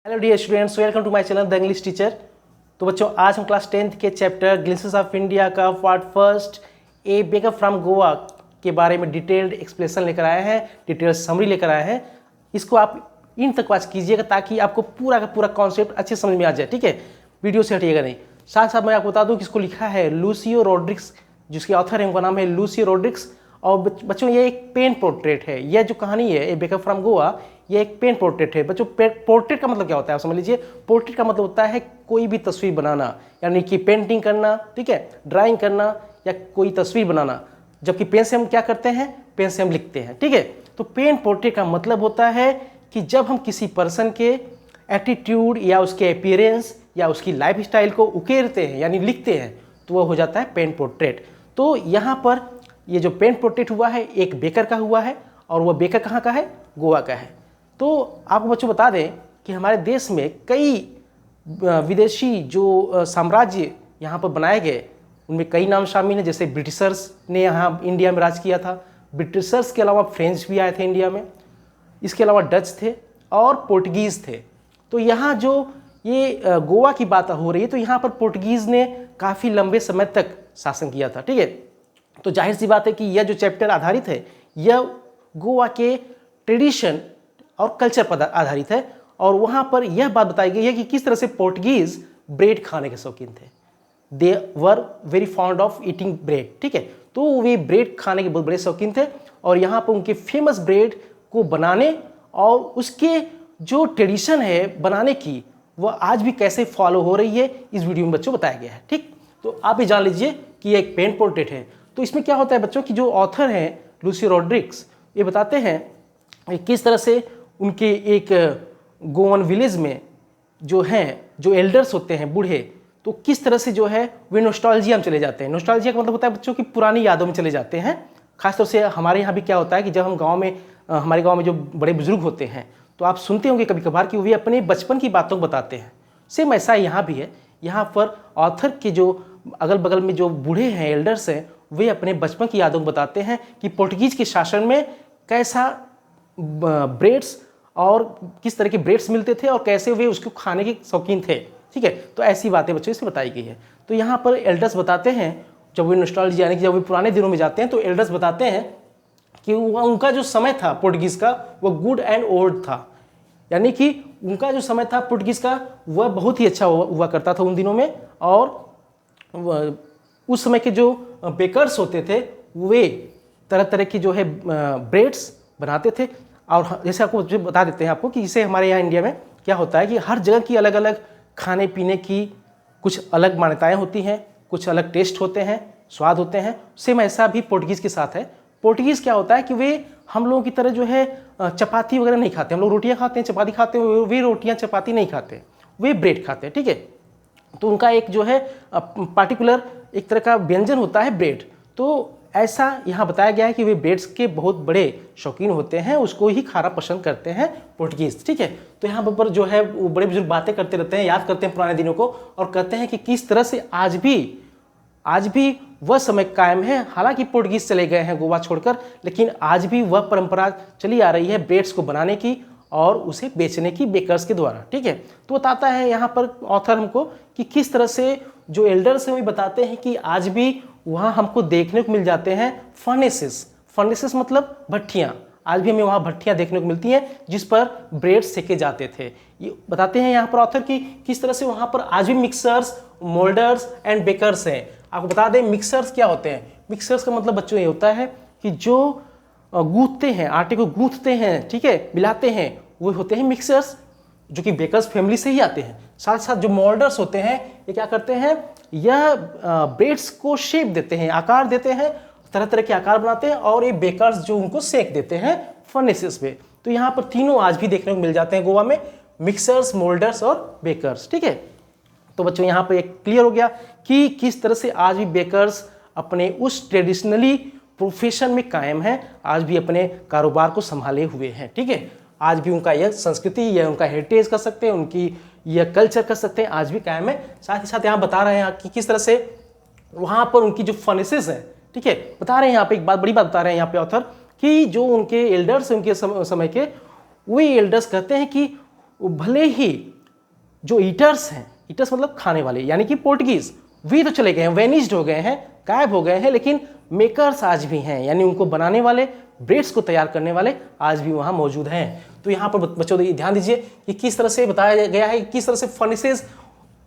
Hello dear students, welcome to my channel the English teacher. तो बच्चों, आज हम क्लास 10th के चैप्टर ग्लिम्पसेस ऑफ इंडिया का part first a baker from Goa के बारे में डिटेल्ड एक्सप्लेनेशन लेकर आए हैं, डिटेल्ड समरी लेकर आए हैं। इसको आप इन तक वॉच कीजिएगा ताकि आपको पूरा का पूरा कॉन्सेप्ट अच्छे समझ में आ जाए। ठीक है, वीडियो से हटिएगा नहीं। साथ साथ मैं आपको बता दूं कि इसको लिखा है लूसियो रोड्रिग्स, जिसके ऑथर है उनका नाम है लूसियो रोड्रिग्स। और बच्चों, ये एक पेन पोर्ट्रेट है। यह जो कहानी है ए बेकर फ्रॉम गोवा, ये एक पेन पोर्ट्रेट है। बच्चों, पोर्ट्रेट का मतलब क्या होता है आप समझ लीजिए। पोर्ट्रेट का मतलब होता है कोई भी तस्वीर बनाना, यानी कि पेंटिंग करना, ठीक है, ड्राइंग करना या कोई तस्वीर बनाना। जबकि पेन से हम क्या करते हैं, पेन से हम लिखते हैं। ठीक है, तो पेन पोर्ट्रेट का मतलब होता है कि जब हम किसी पर्सन के एटीट्यूड या उसके अपीयरेंस या उसकी लाइफ स्टाइल को उकेरते हैं यानी लिखते हैं, तो वह हो जाता है पेन पोर्ट्रेट। तो यहाँ पर ये जो पेन पोर्ट्रेट हुआ है एक बेकर का हुआ है, और वह बेकर कहाँ का है, गोवा का है। तो आपको बच्चों बता दें कि हमारे देश में कई विदेशी जो साम्राज्य यहाँ पर बनाए गए, उनमें कई नाम शामिल हैं। जैसे ब्रिटिशर्स ने यहाँ इंडिया में राज किया था। ब्रिटिशर्स के अलावा फ्रेंच भी आए थे इंडिया में, इसके अलावा डच थे और पोर्टुगीज़ थे। तो यहाँ जो ये गोवा की बात हो रही है, तो यहाँ पर पोर्टुगीज़ ने काफ़ी लंबे समय तक शासन किया था। ठीक है, तो जाहिर सी बात है कि यह जो चैप्टर आधारित है यह गोवा के ट्रेडिशन और कल्चर पर आधारित है। और वहाँ पर यह बात बताई गई है कि किस तरह से पोर्टुगीज़ ब्रेड खाने के शौकीन थे। They were very fond of eating bread. ठीक है, तो वे ब्रेड खाने के बहुत बड़े शौकीन थे। और यहाँ पर उनके फेमस ब्रेड को बनाने और उसके जो ट्रेडिशन है बनाने की, वह आज भी कैसे फॉलो हो रही है, इस वीडियो में बच्चों बताया गया है। ठीक, तो आप भी जान लीजिए कि यह एक पेन पोर्ट्रेट है। तो इसमें क्या होता है बच्चों कि जो ऑथर हैं लूसियो रोड्रिग्स, ये बताते हैं कि किस तरह से उनके एक गोवन विलेज में जो एल्डर्स होते हैं, बूढ़े, तो किस तरह से जो है वे नोस्टैल्जिया में चले जाते हैं। नोस्टैल्जिया का मतलब होता है बच्चों की पुरानी यादों में चले जाते हैं। खासतौर से हमारे यहाँ भी क्या होता है कि जब हम गाँव में हमारे गाँव में जो बड़े बुजुर्ग होते हैं, तो आप सुनते होंगे कभी कभार कि वे अपने बचपन की बातों को बताते हैं। सेम ऐसा यहाँ भी है। यहाँ पर ऑथर के जो अगल बगल में जो बूढ़े हैं, एल्डर्स हैं, वे अपने बचपन की यादों को बताते हैं कि पोर्टुगीज के शासन में कैसा ब्रेड्स और किस तरह के ब्रेड्स मिलते थे और कैसे वे उसको खाने के शौकीन थे। ठीक है, तो ऐसी बातें बच्चों इसमें बताई गई है। तो यहाँ पर एल्डर्स बताते हैं, जब वे नॉस्टैल्जिया यानी कि जब वे पुराने दिनों में जाते हैं, तो एल्डर्स बताते हैं कि उनका जो समय था पोर्टुगीज़ का, वह गुड एंड ओल्ड था। यानी कि उनका जो समय था पोर्टुगीज़ का, वह बहुत ही अच्छा हुआ करता था उन दिनों में। और उस समय के जो बेकर्स होते थे वे तरह तरह की जो है ब्रेड्स बनाते थे। और जैसे आपको बता देते हैं आपको कि जैसे हमारे यहाँ इंडिया में क्या होता है कि हर जगह की अलग अलग खाने पीने की कुछ अलग मान्यताएं होती हैं, कुछ अलग टेस्ट होते हैं, स्वाद होते हैं। सेम ऐसा भी पोर्टुगीज़ के साथ है। पोर्टुगीज़ क्या होता है कि वे हम लोगों की तरह जो है चपाती वगैरह नहीं खाते। हम लोग रोटियाँ खाते हैं, चपाती खाते हैं, वे रोटियाँ चपाती नहीं खाते, वे ब्रेड खाते हैं। ठीक है, तो उनका एक जो है पार्टिकुलर एक तरह का व्यंजन होता है ब्रेड। तो ऐसा यहाँ बताया गया है कि वे ब्रेड्स के बहुत बड़े शौकीन होते हैं, उसको ही खाना पसंद करते हैं पोर्टुगीज़। ठीक है, तो यहाँ पर जो है वो बड़े बुजुर्ग बातें करते रहते हैं, याद करते हैं पुराने दिनों को, और कहते हैं कि किस तरह से आज भी वह समय कायम है। हालांकि पोर्टुगीज़ चले गए हैं गोवा छोड़कर, लेकिन आज भी वह परंपरा चली आ रही है ब्रेड्स को बनाने की और उसे बेचने की बेकर्स के द्वारा। ठीक है, तो बताता है यहाँ पर ऑथर हमको कि किस तरह से जो एल्डर्स हैं वे बताते हैं कि आज भी वहाँ हमको देखने को मिल जाते हैं फर्नेसेस मतलब भट्टियाँ। आज भी हमें वहाँ भट्टियाँ देखने को मिलती हैं जिस पर ब्रेड सेके जाते थे। ये बताते हैं यहाँ पर ऑथर कि किस तरह से वहाँ पर आज भी मिक्सर्स, मोल्डर्स एंड बेकर्स हैं। आपको बता दें मिक्सर्स क्या होते हैं। मिक्सर्स का मतलब बच्चों ये होता है कि जो गूंथते हैं, आटे को गूंथते हैं, ठीक है, मिलाते हैं, वो होते हैं मिक्सर्स, जो कि बेकर्स फैमिली से ही आते हैं। साथ साथ जो मोल्डर्स होते हैं, ये क्या करते हैं, यह ब्रेड्स को शेप देते हैं, आकार देते हैं, तरह तरह के आकार बनाते हैं, और ये बेकर्स जो उनको सेक देते हैं फर्नेसेस पे। तो यहाँ पर तीनों आज भी देखने को मिल जाते हैं गोवा में, मिक्सर्स, मोल्डर्स और बेकर्स। ठीक है, तो बच्चों यहाँ पर एक क्लियर हो गया कि किस तरह से आज भी बेकर्स अपने उस ट्रेडिशनली प्रोफेशन में कायम है, आज भी अपने कारोबार को संभाले हुए हैं। ठीक है, आज भी उनका यह संस्कृति, यह उनका हेरिटेज कर सकते हैं, उनकी यह कल्चर कर सकते हैं, आज भी कायम है। साथ ही साथ यहाँ बता रहे हैं कि किस तरह से वहाँ पर उनकी जो फर्नेसेस हैं, ठीक है, बता रहे हैं यहाँ पे एक बात, बड़ी बात बता रहे हैं यहाँ पे ऑथर कि जो उनके एल्डर्स उनके समय के, वे एल्डर्स कहते हैं कि भले ही जो ईटर्स हैं, ईटर्स मतलब खाने वाले, यानी कि पोर्टुगीज, वे तो चले गए हैं, वेनिस्ड हो गए हैं, गायब हो गए हैं, लेकिन मेकर्स आज भी हैं, यानी उनको बनाने वाले, ब्रेड्स को तैयार करने वाले आज भी वहाँ मौजूद हैं। तो यहाँ पर बच्चों ध्यान दीजिए कि किस तरह से बताया गया है, किस तरह से फर्नेसेस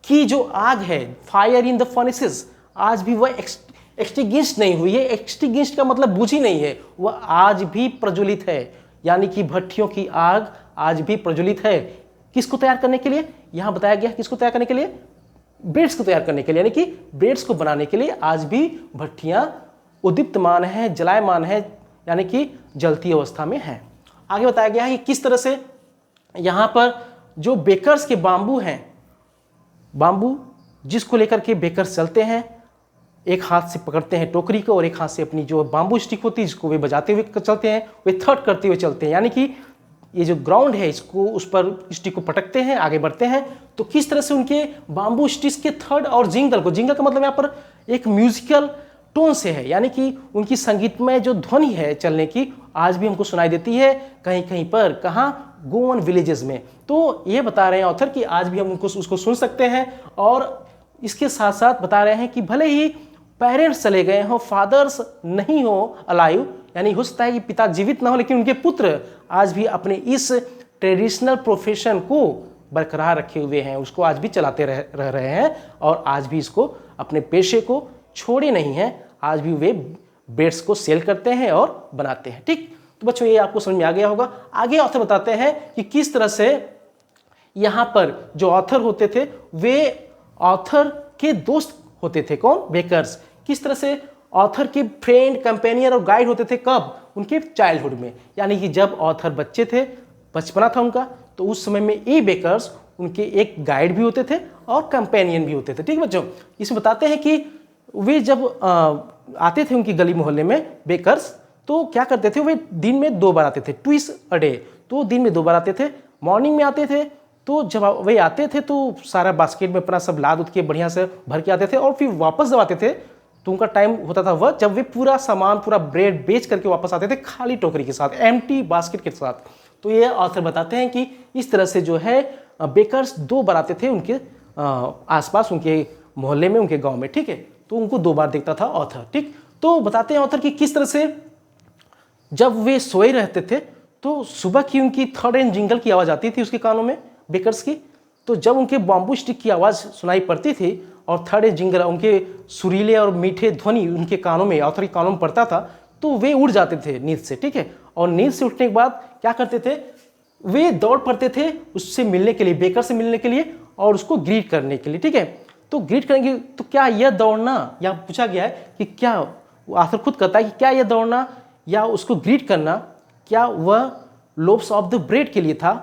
की जो आग है, फायर इन द फर्नेसेस, आज भी वह एक्सटिंग्विश्ड नहीं हुई है। एक्सटिंग्विश्ड का मतलब बुझी नहीं है, वह आज भी प्रज्वलित है, यानी कि भट्टियों की आग आज भी प्रज्वलित है। किसको तैयार करने के लिए? यहाँ बताया गया किसको तैयार करने के लिए? ब्रेड्स को तैयार करने के लिए, यानी कि ब्रेड्स को बनाने के लिए आज भी भट्टियाँ उद्दीप्तमान है, जलायमान है, यानी कि जलती अवस्था में है। आगे बताया गया है कि किस तरह से यहाँ पर जो बेकर्स के बाम्बू हैं, बाम्बू जिसको लेकर के बेकर्स चलते हैं, एक हाथ से पकड़ते हैं टोकरी को और एक हाथ से अपनी जो बाम्बू स्टिक होती है जिसको वे बजाते हुए चलते हैं, वे थर्ड करते हुए चलते हैं, यानी कि ये जो ग्राउंड है इसको, उस पर स्टिक को पटकते हैं, आगे बढ़ते हैं। तो किस तरह से उनके बाम्बू स्टिक्स के थर्ड और जिंगल को, जिंगल का मतलब यहाँ पर एक म्यूजिकल टोन से है, यानी कि उनकी संगीतमय जो ध्वनि है चलने की आज भी हमको सुनाई देती है कहीं कहीं पर, कहाँ? गोवन विलेजेस में। तो ये बता रहे हैं ऑथर कि आज भी हम उनको उसको सुन सकते हैं। और इसके साथ साथ बता रहे हैं कि भले ही पेरेंट्स चले गए हों, फादर्स नहीं हो अलाइव, यानी हो सकता है कि पिता जीवित ना हो, लेकिन उनके पुत्र आज भी अपने इस ट्रेडिशनल प्रोफेशन को बरकरार रखे हुए हैं, उसको आज भी चलाते रह रहे हैं और आज भी इसको, अपने पेशे को छोड़े नहीं हैं, आज भी वे ब्रेड्स को सेल करते हैं और बनाते हैं। ठीक, तो बच्चों ये आपको समझ में आ गया होगा। आगे ऑथर बताते हैं कि किस तरह से यहाँ पर जो ऑथर होते थे वे ऑथर के दोस्त होते थे। कौन? बेकर्स। किस तरह से ऑथर के फ्रेंड, कंपेनियन और गाइड होते थे? कब? उनके चाइल्डहुड में, यानी कि जब ऑथर बच्चे थे, बचपना था उनका, तो उस समय में ये बेकर्स उनके एक गाइड भी होते थे और कंपेनियन भी होते थे। ठीक बच्चों, इसमें बताते हैं कि वे जब आते थे उनकी गली मोहल्ले में बेकर्स, तो क्या करते थे, वे दिन में 2 बार आते थे, ट्विस अ डे। तो दिन में 2 बार आते थे, मॉर्निंग में आते थे, तो जब वे आते थे तो सारा बास्केट में अपना सब लाद उद के बढ़िया से भर के आते थे, और फिर वापस जब आते थे तो उनका टाइम होता था वह जब वे पूरा सामान, पूरा ब्रेड बेच करके वापस आते थे खाली टोकरी के साथ, एम्प्टी बास्केट के साथ। तो ये ऑथर बताते हैं कि इस तरह से जो है बेकर्स 2 बार आते थे उनके आसपास, उनके मोहल्ले में, उनके गांव में। ठीक है, तो उनको 2 बार देखता था ऑथर। ठीक, तो बताते हैं ऑथर कि किस तरह से जब वे सोए रहते थे तो सुबह की उनकी थर्ड एंड जिंगल की आवाज़ आती थी उसके कानों में, बेकर्स की। तो जब उनके बाम्बू स्टिक की आवाज़ सुनाई पड़ती थी और थर्ड एंड जिंगल, उनके सुरीले और मीठे ध्वनि उनके कानों में, ऑथर के कानों में पड़ता था, तो वे उड़ जाते थे नींद से। ठीक है, और नींद से उठने के बाद क्या करते थे, वे दौड़ पड़ते थे उससे मिलने के लिए, बेकर से मिलने के लिए और उसको ग्रीट करने के लिए। ठीक है, तो ग्रीट करेंगे तो क्या यह दौड़ना, या पूछा गया है कि क्या, ऑथर खुद कहता है कि क्या यह दौड़ना या उसको ग्रीट करना, क्या वह लोब्स ऑफ द ब्रेड के लिए था,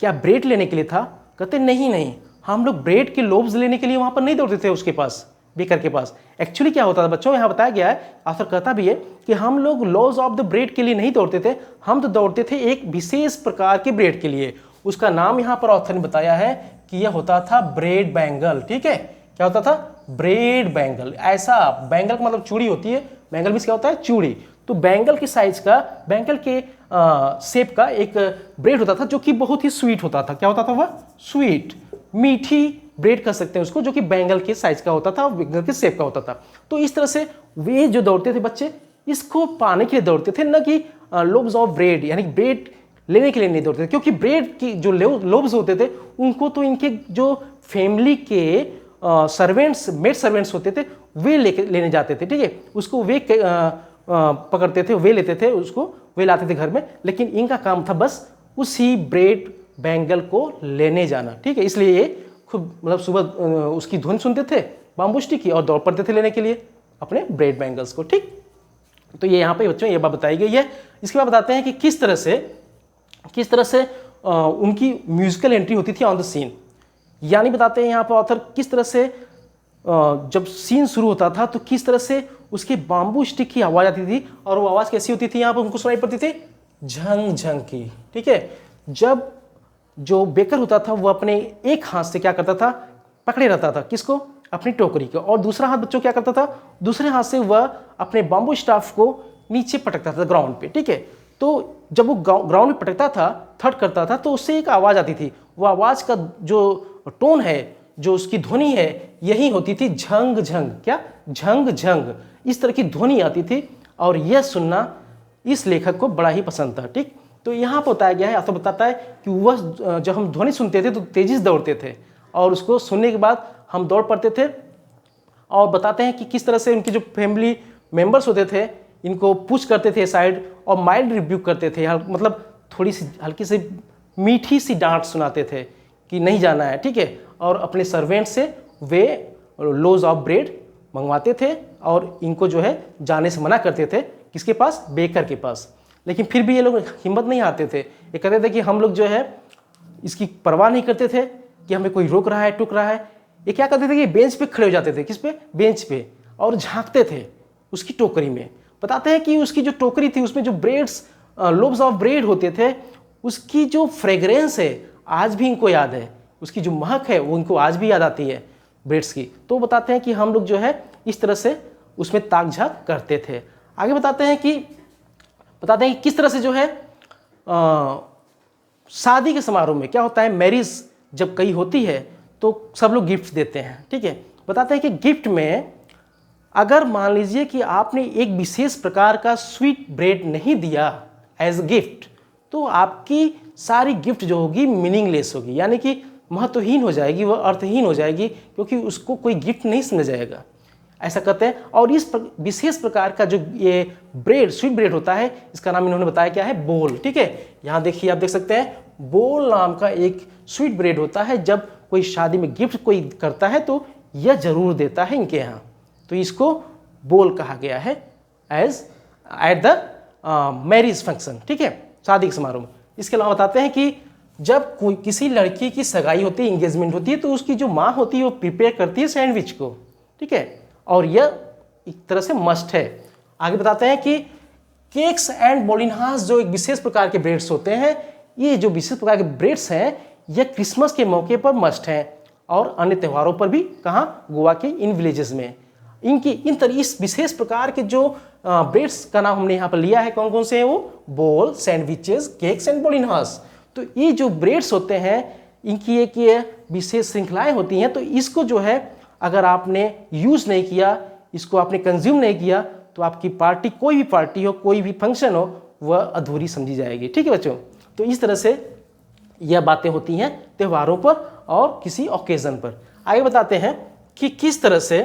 क्या ब्रेड लेने के लिए था? कहते नहीं, हम लोग ब्रेड के लोब्स लेने के लिए वहां पर नहीं दौड़ते थे उसके पास, बेकर के पास। एक्चुअली क्या होता था बच्चों, यहाँ बताया गया है, ऑथर कहता भी है कि हम लोग लोब्स ऑफ द ब्रेड के लिए नहीं दौड़ते थे, हम तो दौड़ते थे एक विशेष प्रकार के ब्रेड के लिए। उसका नाम यहाँ पर ऑथर ने बताया है कि यह होता था ब्रेड बैंगल। ठीक है, क्या होता था? Bread bangle. ऐसा, बैंगल का मतलब चूड़ी होती है, बैंगल मीन्स क्या होता है? चूड़ी। तो बैंगल के साइज का, बैंगल के शेप का एक ब्रेड होता था जो कि बहुत ही स्वीट होता था। क्या होता था वह? स्वीट, मीठी ब्रेड कह सकते हैं उसको, जो कि बैंगल के साइज का होता था, बैंगल के शेप का होता था। तो इस तरह से वे जो दौड़ते थे बच्चे, इसको पाने के लिए दौड़ते थे, न कि लोब्स ऑफ ब्रेड, यानी ब्रेड लेने के लिए नहीं दौड़ते थे, क्योंकि ब्रेड की जो लोब्स होते थे उनको तो इनके जो फैमिली के सर्वेंट्स, मेड सर्वेंट्स होते थे, वे लेने जाते थे। ठीक है, उसको वे पकड़ते थे, वे लेते थे उसको, वे लाते थे घर में, लेकिन इनका काम था बस उसी ब्रेड बैंगल को लेने जाना। ठीक है, इसलिए ये खूब, मतलब सुबह उसकी धुन सुनते थे बाम्बू स्टिक की और दौड़ पड़ते थे लेने के लिए अपने ब्रेड बैंगल्स को। ठीक, तो ये यहाँ पे बच्चों ये बात बताई गई है। इसके बाद बताते हैं कि किस तरह से उनकी म्यूजिकल एंट्री होती थी ऑन द सीन, यानी बताते हैं यहाँ पर ऑथर किस तरह से जब सीन शुरू होता था तो किस तरह से उसके बाम्बू स्टिक की आवाज़ आती थी, और वो आवाज़ कैसी होती थी, यहाँ पर उनको सुनाई पड़ती थी झंग झंग की। ठीक है, जब जो बेकर होता था वो अपने एक हाथ से क्या करता था, पकड़े रहता था किसको, अपनी टोकरी को, और दूसरा हाथ बच्चों क्या करता था, दूसरे हाथ से वह अपने बाम्बू स्टाफ को नीचे पटकता था ग्राउंड पे। ठीक है, तो जब वो ग्राउंड में पटकता था, थर्ड करता था, तो उससे एक आवाज़ आती थी। वो आवाज़ का जो टोन है, जो उसकी ध्वनि है, यही होती थी झंग झंग। क्या? झंग झंग, इस तरह की ध्वनि आती थी और यह सुनना इस लेखक को बड़ा ही पसंद था। ठीक, तो यहाँ पर बताया गया है, तो बताता है कि वह जब हम ध्वनि सुनते थे तो तेजी से दौड़ते थे और उसको सुनने के बाद हम दौड़ पड़ते थे। और बताते हैं कि किस तरह से उनके जो फैमिली मेंबर्स होते थे इनको पुश करते थे साइड और माइल्ड रिब्यूक करते थे, मतलब थोड़ी सी हल्की सी मीठी सी डांट सुनाते थे कि नहीं जाना है, ठीक है। और अपने सर्वेंट से वे लोज ऑफ ब्रेड मंगवाते थे और इनको जो है जाने से मना करते थे। किसके पास? बेकर के पास। लेकिन फिर भी ये लोग हिम्मत नहीं हारते थे, ये कहते थे कि हम लोग जो है इसकी परवाह नहीं करते थे कि हमें कोई रोक रहा है, टुक रहा है। ये क्या करते थे कि बेंच पे खड़े हो जाते थे। किस पे? बेंच पे, और झांकते थे उसकी टोकरी में। बताते हैं कि उसकी जो टोकरी थी उसमें जो ब्रेड्स, लोब्स ऑफ ब्रेड होते थे, उसकी जो फ्रेग्रेंस है आज भी इनको याद है, उसकी जो महक है वो इनको आज भी याद आती है ब्रेड्स की। तो बताते हैं कि हम लोग जो है इस तरह से उसमें ताक झाँक करते थे। आगे बताते हैं कि किस तरह से जो है शादी के समारोह में क्या होता है, मैरिज जब कहीं होती है तो सब लोग गिफ्ट देते हैं, ठीक है। बताते हैं कि गिफ्ट में अगर मान लीजिए कि आपने एक विशेष प्रकार का स्वीट ब्रेड नहीं दिया एज गिफ्ट, तो आपकी सारी गिफ्ट जो होगी मीनिंगलेस होगी, यानी कि महत्वहीन हो जाएगी, वह अर्थहीन हो जाएगी, क्योंकि उसको कोई गिफ्ट नहीं समझा जाएगा, ऐसा कहते हैं। और इस विशेष प्रकार का जो ये ब्रेड, स्वीट ब्रेड होता है, इसका नाम इन्होंने बताया क्या है? बोल, ठीक है। यहाँ देखिए, आप देख सकते हैं बोल नाम का एक स्वीट ब्रेड होता है। जब कोई शादी में गिफ्ट कोई करता है तो यह जरूर देता है इनके यहाँ, तो इसको बोल कहा गया है as at the marriage function, ठीक है, शादी के समारोह में। इसके अलावा बताते हैं कि जब कोई किसी लड़की की सगाई होती है, इंगेजमेंट होती है, तो उसकी जो माँ होती है वो प्रिपेयर करती है सैंडविच को, ठीक है, और यह एक तरह से मस्ट है। आगे बताते हैं कि केक्स एंड बोलिनहास जो एक विशेष प्रकार के ब्रेड्स होते हैं, ये जो विशेष प्रकार के ब्रेड्स हैं यह क्रिसमस के मौके पर मस्ट हैं और अन्य त्योहारों पर भी। कहाँ? गोवा के इन विलेजेस में इनकी इस विशेष प्रकार के जो ब्रेड्स का नाम हमने यहाँ पर लिया है, कौन कौन से हैं वो? बोल, सैंडविचेस, केक्स एंड बोलिनहास। तो ये जो ब्रेड्स होते हैं इनकी एक ये विशेष श्रृंखलाएं होती हैं, तो इसको जो है अगर आपने यूज़ नहीं किया, इसको आपने कंज्यूम नहीं किया, तो आपकी पार्टी, कोई भी पार्टी हो, कोई भी फंक्शन हो, वह अधूरी समझी जाएगी, ठीक है बच्चों। तो इस तरह से यह बातें होती हैं त्योहारों पर और किसी ओकेजन पर। आगे बताते हैं कि किस तरह से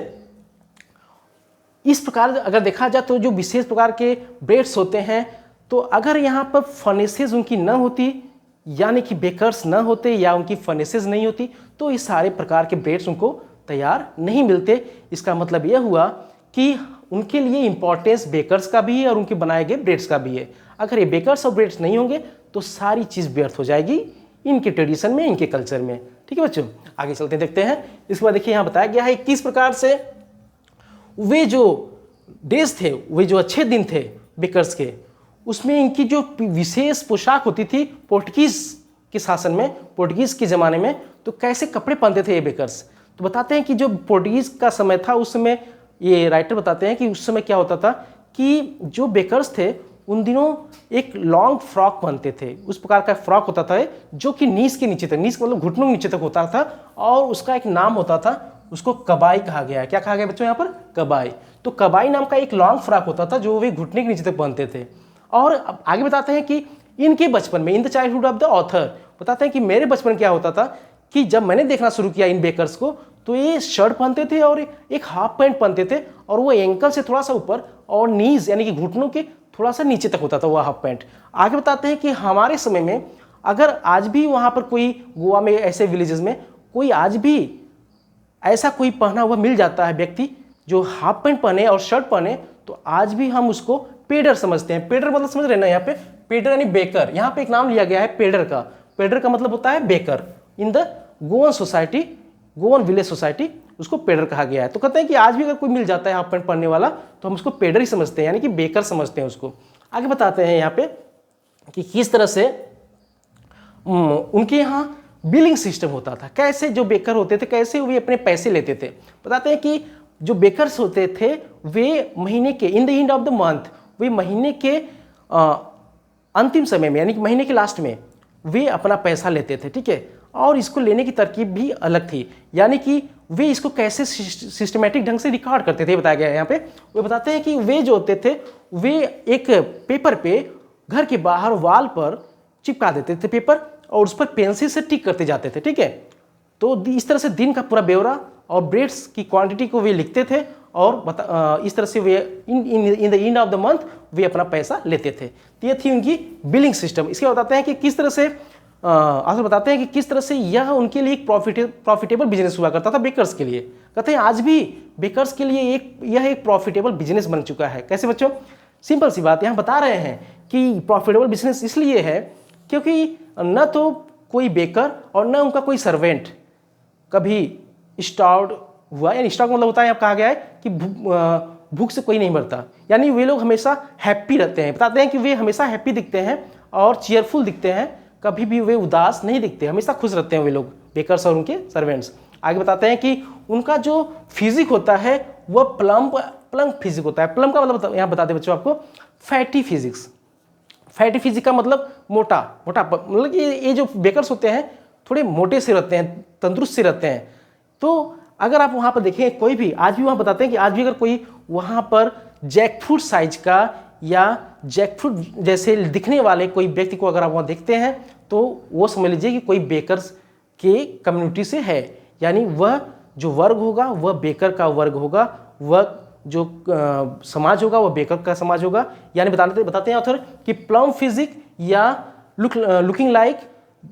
इस प्रकार अगर देखा जाए तो जो विशेष प्रकार के ब्रेड्स होते हैं, तो अगर यहाँ पर फर्नेसेस उनकी न होती, यानी कि बेकर्स न होते या उनकी फर्नेसेस नहीं होती, तो इस सारे प्रकार के ब्रेड्स उनको तैयार नहीं मिलते। इसका मतलब यह हुआ कि उनके लिए इंपॉर्टेंस बेकर्स का भी है और उनके बनाए गए ब्रेड्स का भी है। अगर ये बेकर्स और ब्रेड्स नहीं होंगे तो सारी चीज़ व्यर्थ हो जाएगी इनके ट्रेडिशन में, इनके कल्चर में, ठीक है बच्चों। आगे चलते देखते हैं। इसके बाद देखिए यहाँ बताया गया है किस प्रकार से वे जो डेज थे, वे जो अच्छे दिन थे बेकर्स के, उसमें इनकी जो विशेष पोशाक होती थी पोर्टुगीज के शासन में, पोर्टुगीज के ज़माने में, तो कैसे कपड़े पहनते थे ये बेकर्स। तो बताते हैं कि जो पोर्टुगीज का समय था उस समय, ये राइटर बताते हैं कि उस समय क्या होता था कि जो बेकर्स थे उन दिनों एक लॉन्ग फ्रॉक पहनते थे। उस प्रकार का फ्रॉक होता था जो कि नीस के नीचे तक, नीस मतलब घुटनों के नीचे तक होता था, और उसका एक नाम होता था, उसको कबाई कहा गया है। क्या कहा गया बच्चों यहाँ पर? कबाई। तो कबाई नाम का एक लॉन्ग फ्रॉक होता था जो वे घुटने के नीचे तक पहनते थे। और अब आगे बताते हैं कि इनके बचपन में, in the childhood of the author, बताते हैं कि मेरे बचपन क्या होता था कि जब मैंने देखना शुरू किया इन बेकर्स को, तो ये शर्ट पहनते थे और एक हाफ पैंट पहनते थे, और वो एंकल से थोड़ा सा ऊपर और नीज यानी कि घुटनों के थोड़ा सा नीचे तक होता था वो हाफ पैंट। आगे बताते हैं कि हमारे समय में अगर आज भी वहाँ पर कोई गोवा में ऐसे विलेजेस में कोई आज भी ऐसा कोई पहना हुआ मिल जाता है व्यक्ति जो हाफ पैंट पहने और शर्ट पहने, तो आज भी हम उसको पेडर समझते हैं। पेडर मतलब समझ रहे ना यहाँ पे? पेडर यानी बेकर। यहाँ पे एक नाम लिया गया है पेडर का। पेडर का मतलब होता है baker. In the Goan society, Goan village society, उसको पेडर कहा गया है। तो कहते हैं कि आज भी अगर कोई मिल जाता है हाफ पैंट पहनने वाला तो हम उसको पेडर ही समझते हैं, यानी कि बेकर समझते हैं उसको। आगे बताते हैं यहाँ पे कि किस तरह से उनके यहाँ बिलिंग सिस्टम होता था, कैसे जो बेकर होते थे कैसे वे अपने पैसे लेते थे। बताते हैं कि जो बेकर्स होते थे वे महीने के in the end of the month, वे महीने के अंतिम समय में यानी कि महीने के लास्ट में वे अपना पैसा लेते थे, ठीक है। और इसको लेने की तरकीब भी अलग थी, यानी कि वे इसको कैसे सिस्टमेटिक ढंग से रिकॉर्ड करते थे, बताया गया है यहाँ पे। वे बताते हैं कि वे जो होते थे वे एक पेपर पे घर के बाहर वॉल पर चिपका देते थे पेपर, और उस पर पेंसिल से टिक करते जाते थे, ठीक है। तो इस तरह से दिन का पूरा ब्यौरा और ब्रेड्स की क्वांटिटी को वे लिखते थे, और इस तरह से वे in the end of the month वे अपना पैसा लेते थे। तो ये थी उनकी बिलिंग सिस्टम। इसके बताते हैं कि किस तरह से आगे बताते हैं कि किस तरह से यह उनके लिए एक प्रॉफिटेबल बिजनेस हुआ करता था बेकर्स के लिए। कहते हैं आज भी बेकर्स के लिए यह एक प्रॉफिटेबल बिजनेस बन चुका है। कैसे बच्चों? सिंपल सी बात, यहाँ बता रहे हैं कि प्रॉफिटेबल बिजनेस इसलिए है क्योंकि न तो कोई बेकर और न उनका कोई सर्वेंट कभी स्टार्व हुआ, यानी स्टार्व मतलब होता है, यहाँ कहा गया है कि भूख से कोई नहीं मरता, यानी वे लोग हमेशा हैप्पी रहते हैं। बताते हैं कि वे हमेशा हैप्पी दिखते हैं और चीयरफुल दिखते हैं, कभी भी वे उदास नहीं दिखते, हमेशा खुश रहते हैं वे लोग, बेकर्स और उनके सर्वेंट्स। आगे बताते हैं कि उनका जो फिजिक होता है वह प्लम्प फिजिक होता है। प्लम्प का मतलब यहाँ बताते हैं बच्चों आपको फैटी फिजिक्स। फैटी फिजिक का मतलब मोटा, मतलब कि ये जो बेकर्स होते हैं थोड़े मोटे से रहते हैं, तंदुरुस्त से रहते हैं। तो अगर आप वहाँ पर देखें, कोई भी आज भी वहाँ बताते हैं कि आज भी अगर कोई वहाँ पर जैकफ्रूट साइज का या जैकफ्रूट जैसे दिखने वाले कोई व्यक्ति को अगर आप वहाँ देखते हैं तो वो समझ लीजिए कि कोई बेकर्स के कम्युनिटी से है, यानी वह जो वर्ग होगा वह बेकर का वर्ग होगा, वह जो समाज होगा वह बेकर का समाज होगा। यानी बताते हैं ऑथर कि प्लम फिजिक या लुकिंग लाइक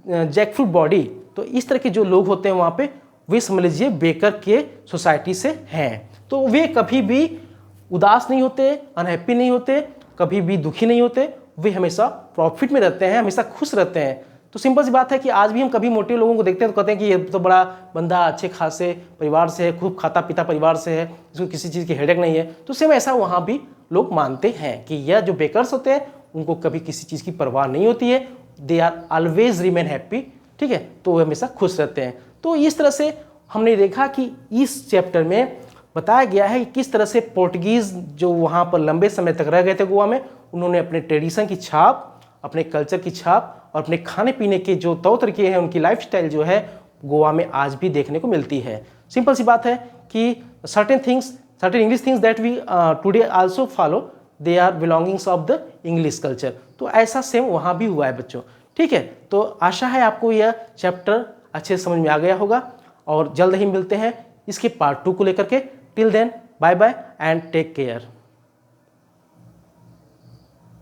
जैकफ्रूट बॉडी, तो इस तरह के जो लोग होते हैं वहाँ पे वे समझ लीजिए बेकर के सोसाइटी से हैं। तो वे कभी भी उदास नहीं होते, अनहैप्पी नहीं होते, कभी भी दुखी नहीं होते, वे हमेशा प्रॉफिट में रहते हैं, हमेशा खुश रहते हैं। तो सिंपल सी बात है कि आज भी हम कभी मोटे लोगों को देखते हैं तो कहते हैं कि ये तो बड़ा बंदा अच्छे खासे परिवार से है, खूब खाता पीता परिवार से है, इसको किसी चीज़ की हेडेक नहीं है। तो सेम ऐसा वहाँ भी लोग मानते हैं कि यह जो बेकर्स होते हैं उनको कभी किसी चीज़ की परवाह नहीं होती है, they are always remain happy, ठीक है। तो वो हमेशा खुश रहते हैं। तो इस तरह से हमने देखा कि इस चैप्टर में बताया गया है कि किस तरह से पोर्टुगीज़ जो वहाँ पर लंबे समय तक रह गए थे गोवा में, उन्होंने अपने ट्रेडिशन की छाप, अपने कल्चर की छाप और अपने खाने पीने के जो तौर तरीके हैं, उनकी लाइफस्टाइल जो है गोवा में आज भी देखने को मिलती है। सिंपल सी बात है कि certain English things that we today also follow, they are belongings of the English culture. तो ऐसा सेम वहाँ भी हुआ है बच्चों, ठीक है। तो आशा है आपको यह चैप्टर अच्छे समझ में आ गया होगा, और जल्द ही मिलते हैं इसके पार्ट 2 को लेकर के। Till then bye bye and take care.